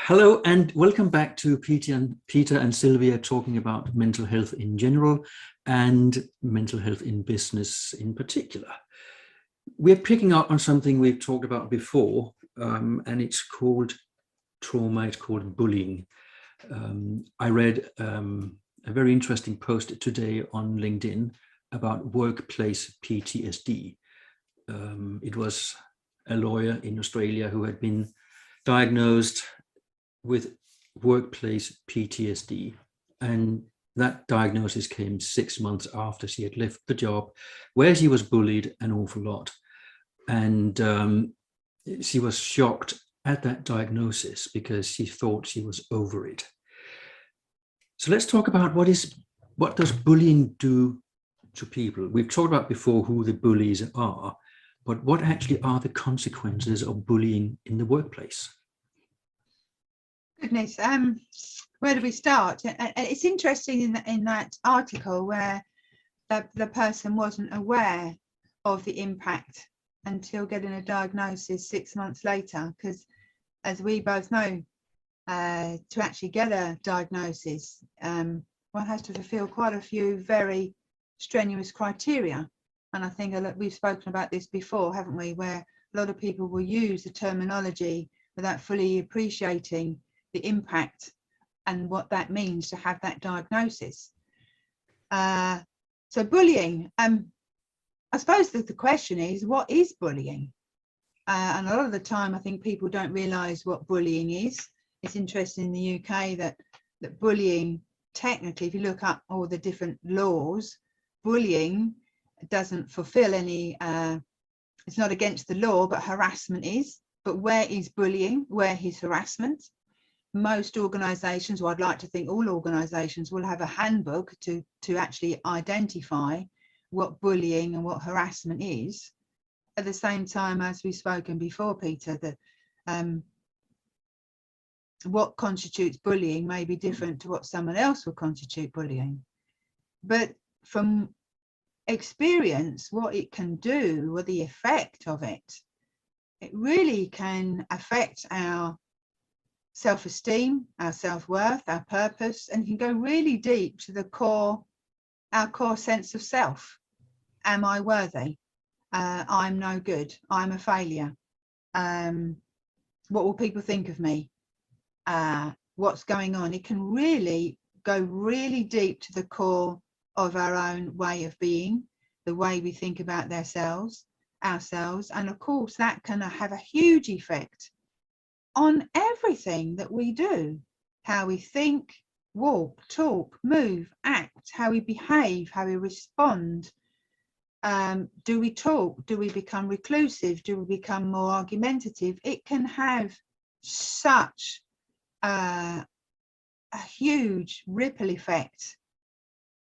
Hello and welcome back to Peter and Sylvia talking about mental health in general and mental health in business in particular. We're picking up on something we've talked about before, and it's called trauma, it's called bullying. I read a very interesting post today on LinkedIn about workplace PTSD. It was a lawyer in Australia who had been diagnosed with workplace PTSD, and that diagnosis came 6 months after she had left the job where she was bullied an awful lot, and she was shocked at that diagnosis because she thought she was over it. So let's talk about what does bullying do to people. We've talked about before who the bullies are, but what actually are the consequences of bullying in the workplace? Goodness, where do we start? It's interesting in that article where the person wasn't aware of the impact until getting a diagnosis 6 months later, because as we both know, to actually get a diagnosis, one has to fulfill quite a few very strenuous criteria. And I think we've spoken about this before, haven't we, where a lot of people will use the terminology without fully appreciating the impact and what that means to have that diagnosis. So bullying, I suppose that the question is, what is bullying? And a lot of the time I think people don't realise what bullying is. It's interesting in the UK that bullying, technically, if you look up all the different laws, bullying doesn't fulfil any, it's not against the law, but harassment is. But where is bullying? Where is harassment? Most organisations, or I'd like to think all organisations, will have a handbook to actually identify what bullying and what harassment is. At the same time, as we've spoken before, Peter, that what constitutes bullying may be different to what someone else will constitute bullying. But from experience, what it can do, or the effect of it, it really can affect our self-esteem, our self-worth, our purpose, and can go really deep to the core, our core sense of self. Am I worthy? I'm no good. I'm a failure. What will people think of me? What's going on? It can really go really deep to the core of our own way of being, the way we think about ourselves, and of course that can have a huge effect on everything that we do, how we think, walk, talk, move, act, how we behave, how we respond. Do we talk? Do we become reclusive? Do we become more argumentative? It can have such a huge ripple effect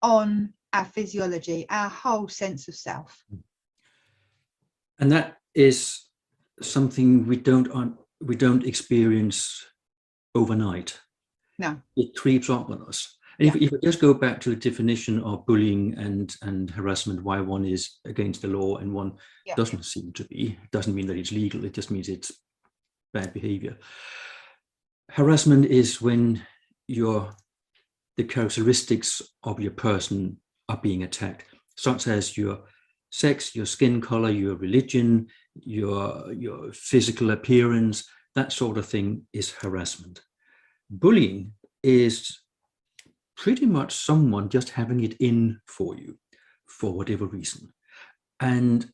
on our physiology, our whole sense of self. And that is something we don't experience overnight. No. It creeps up on us. And if we just go back to the definition of bullying and harassment, why one is against the law and one doesn't seem to be, it doesn't mean that it's legal, it just means it's bad behavior. Harassment is when the characteristics of your person are being attacked, such as your sex, your skin color, your religion, your physical appearance, that sort of thing is harassment. Bullying is pretty much someone just having it in for you for whatever reason. And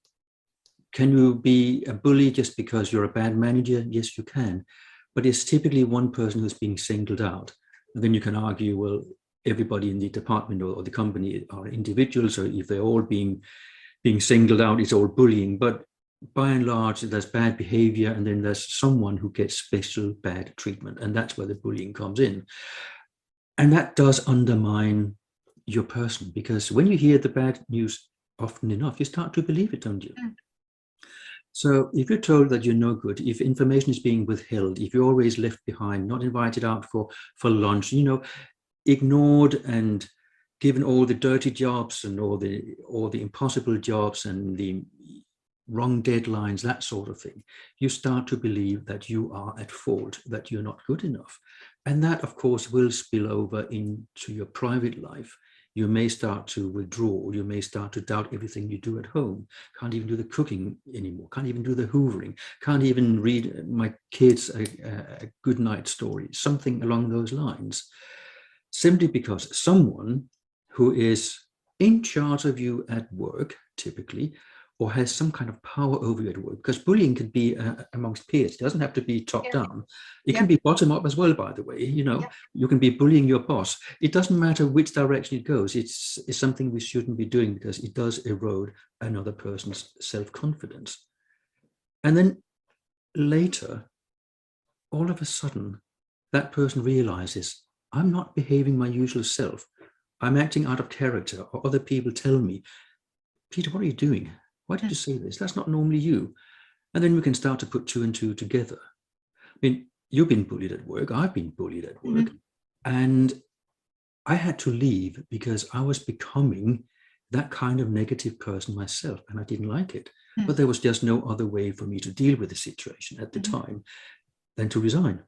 can you be a bully just because you're a bad manager? Yes, you can. But it's typically one person who's being singled out. And then you can argue, well, everybody in the department or the company are individuals, so if they're all being singled out, it's all bullying. But by and large, there's bad behavior, and then there's someone who gets special bad treatment, and that's where the bullying comes in. And that does undermine your person, because when you hear the bad news often enough, you start to believe it, don't you? So if you're told that you're no good, if information is being withheld, if you're always left behind, not invited out for lunch, ignored and given all the dirty jobs and all the impossible jobs and the wrong deadlines, that sort of thing, you start to believe that you are at fault, that you're not good enough. And that, of course, will spill over into your private life. You may start to withdraw. You may start to doubt everything you do at home. Can't even do the cooking anymore. Can't even do the hoovering. Can't even read my kids a good night story. Something along those lines. Simply because someone who is in charge of you at work, typically, or has some kind of power over you at work, because bullying can be amongst peers. It doesn't have to be top down. It can be bottom up as well, by the way. You know, you can be bullying your boss. It doesn't matter which direction it goes. It's something we shouldn't be doing, because it does erode another person's self-confidence. And then later, all of a sudden, that person realizes, I'm not behaving my usual self. I'm acting out of character, or other people tell me, Peter, what are you doing? Why did you say this? That's not normally you. And then we can start to put two and two together. I mean, you've been bullied at work. I've been bullied at work. And I had to leave because I was becoming that kind of negative person myself, and I didn't like it. But there was just no other way for me to deal with the situation at the time than to resign.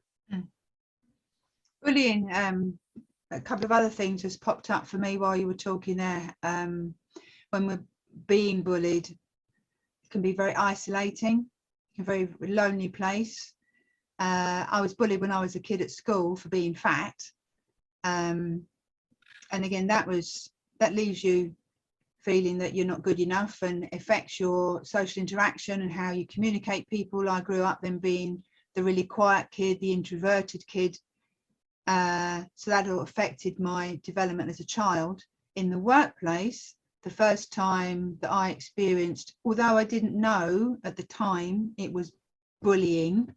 Bullying, a couple of other things has popped up for me while you were talking there. When we're being bullied, it can be very isolating, a very lonely place. I was bullied when I was a kid at school for being fat. And again, that leaves you feeling that you're not good enough, and affects your social interaction and how you communicate people. I grew up then being the really quiet kid, the introverted kid. So that all affected my development as a child. In the workplace, the first time that I experienced, although I didn't know at the time it was bullying,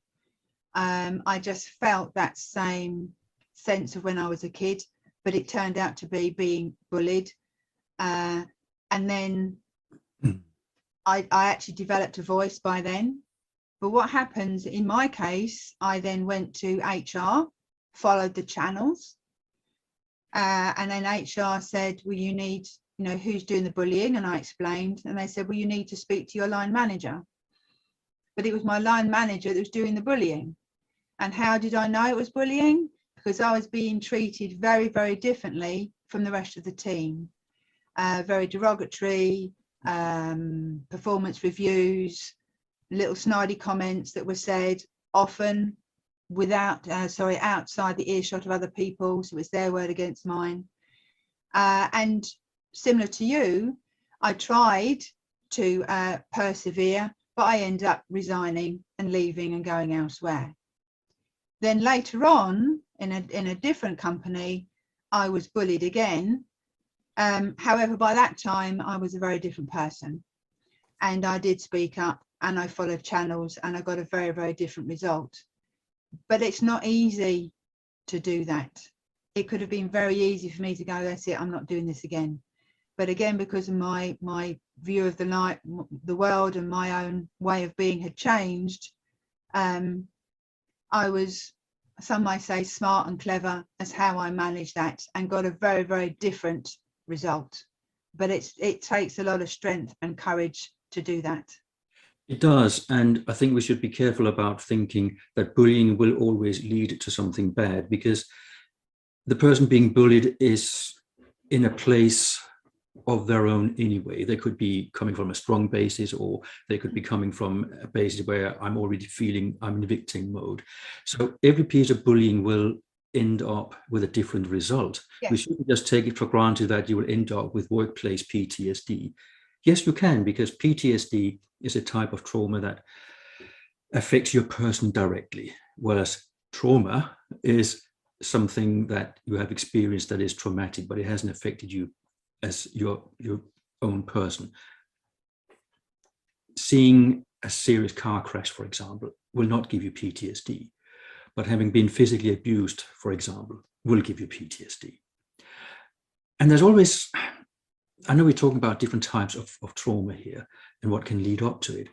I just felt that same sense of when I was a kid, but it turned out to be being bullied. And then I actually developed a voice by then. But what happens in my case, I then went to HR, followed the channels, and then HR said, well, you need, who's doing the bullying? And I explained, and they said, well, you need to speak to your line manager. But it was my line manager that was doing the bullying. And how did I know it was bullying? Because I was being treated very, very differently from the rest of the team. Very derogatory, performance reviews, little snidey comments that were said, often outside the earshot of other people, so it's their word against mine. And similar to you, I tried to persevere, but I ended up resigning and leaving and going elsewhere. Then later on, in a different company, I was bullied again. However, by that time, I was a very different person, and I did speak up, and I followed channels, and I got a very, very different result. But it's not easy to do that. It could have been very easy for me to go, that's it, I'm not doing this again. But again, because of my view of the world and my own way of being had changed, I was, some might say, smart and clever as how I managed that, and got a very, very different result. But it takes a lot of strength and courage to do that. It does, and I think we should be careful about thinking that bullying will always lead to something bad, because the person being bullied is in a place of their own anyway. They could be coming from a strong basis, or they could be coming from a basis where I'm already feeling I'm in victim mode. So every piece of bullying will end up with a different result. Yes. We shouldn't just take it for granted that you will end up with workplace PTSD. Yes, you can, because PTSD is a type of trauma that affects your person directly, whereas trauma is something that you have experienced that is traumatic, but it hasn't affected you as your own person. Seeing a serious car crash, for example, will not give you PTSD, but having been physically abused, for example, will give you PTSD. And there's always, I know we're talking about different types of trauma here and what can lead up to it.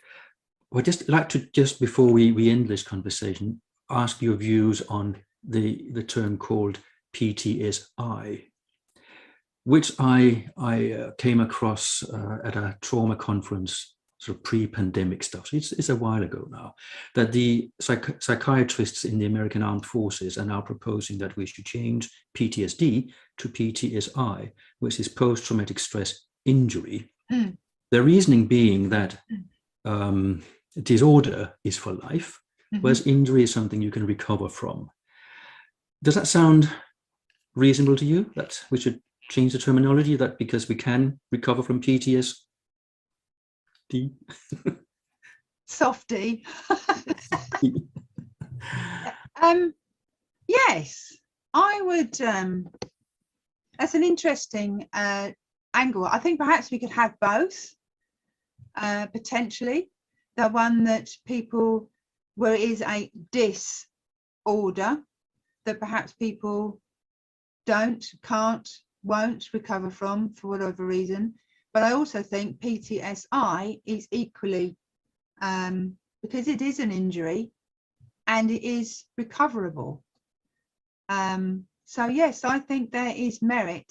I'd just like to, just before we end this conversation, ask your views on the term called PTSI, which I came across at a trauma conference sort of pre-pandemic stuff, so it's a while ago now, that the psychiatrists in the American Armed Forces are now proposing that we should change PTSD to PTSI, which is post-traumatic stress injury. The reasoning being that disorder is for life, whereas injury is something you can recover from. Does that sound reasonable to you, that we should change the terminology, that because we can recover from PTSD? Softy. Yes, I would. That's an interesting angle. I think perhaps we could have both, potentially. The one that people, where it is a disorder that perhaps people don't, can't, won't recover from for whatever reason. But I also think PTSI is equally, because it is an injury and it is recoverable. So yes, I think there is merit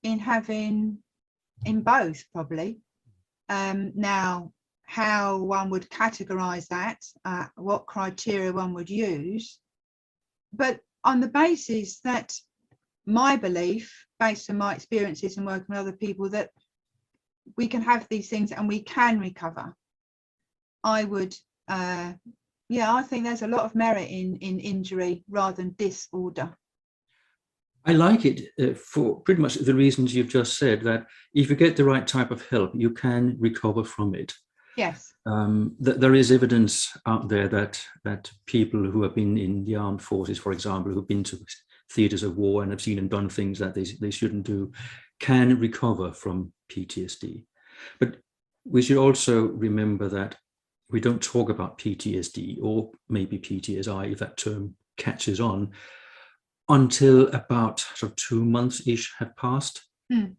in having in both, probably. Now, how one would categorize that, what criteria one would use, but on the basis that my belief, based on my experiences and working with other people, that we can have these things and we can recover. I would, yeah, I think there's a lot of merit in injury rather than disorder. I like it for pretty much the reasons you've just said, that if you get the right type of help, you can recover from it. Yes. There is evidence out there that people who have been in the armed forces, for example, who've been to theatres of war and have seen and done things that they shouldn't do, can recover from PTSD. But we should also remember that we don't talk about PTSD, or maybe PTSI, if that term catches on, until about sort of 2 months-ish have passed.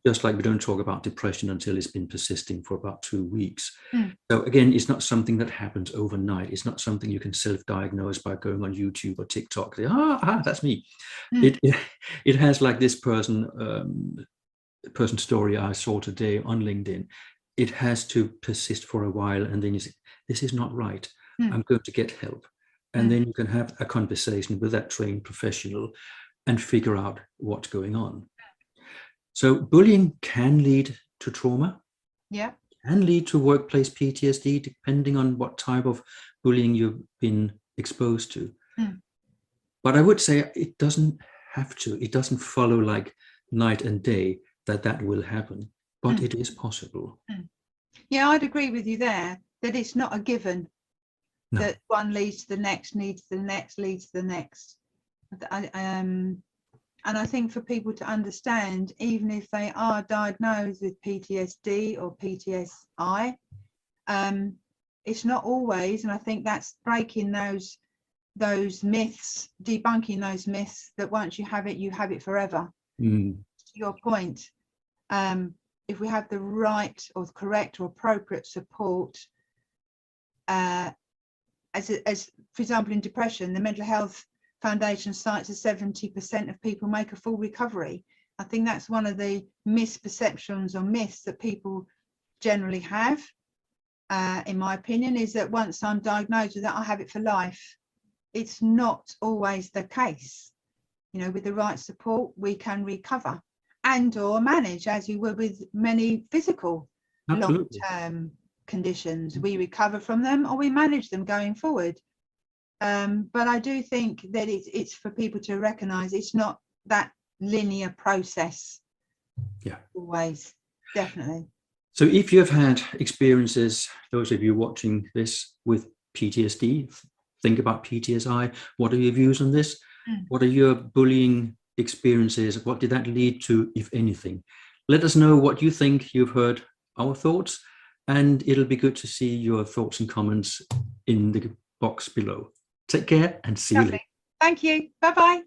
Just like we don't talk about depression until it's been persisting for about 2 weeks. So again, it's not something that happens overnight. It's not something you can self-diagnose by going on YouTube or TikTok. Say, that's me. It has, like this person's story I saw today on LinkedIn. It has to persist for a while, and then you say, this is not right. I'm going to get help. And then you can have a conversation with that trained professional and figure out what's going on. So bullying can lead to trauma, can lead to workplace PTSD, depending on what type of bullying you've been exposed to. But I would say it doesn't have to. It doesn't follow like night and day that will happen, but it is possible. Yeah, I'd agree with you there, that it's not a given. No. That one leads to the next, leads to the next, leads to the next. And I think for people to understand, even if they are diagnosed with PTSD or PTSI, it's not always, and I think that's breaking those myths, debunking those myths that once you have it forever. To your point, if we have the right or correct or appropriate support, as for example in depression, the Mental Health Foundation cites that 70% of people make a full recovery. I think that's one of the misperceptions or myths that people generally have, in my opinion, is that once I'm diagnosed with that, I have it for life. It's not always the case. You know, with the right support, we can recover and or manage, as you would with many physical long-term conditions. We recover from them or we manage them going forward. But I do think that it's for people to recognise it's not that linear process. Yeah. Always, definitely. So if you have had experiences, those of you watching this, with PTSD, think about PTSI. What are your views on this? What are your bullying experiences? What did that lead to, if anything? Let us know what you think. You've heard our thoughts, and it'll be good to see your thoughts and comments in the box below. Take care and see you later. Thank you. Bye-bye.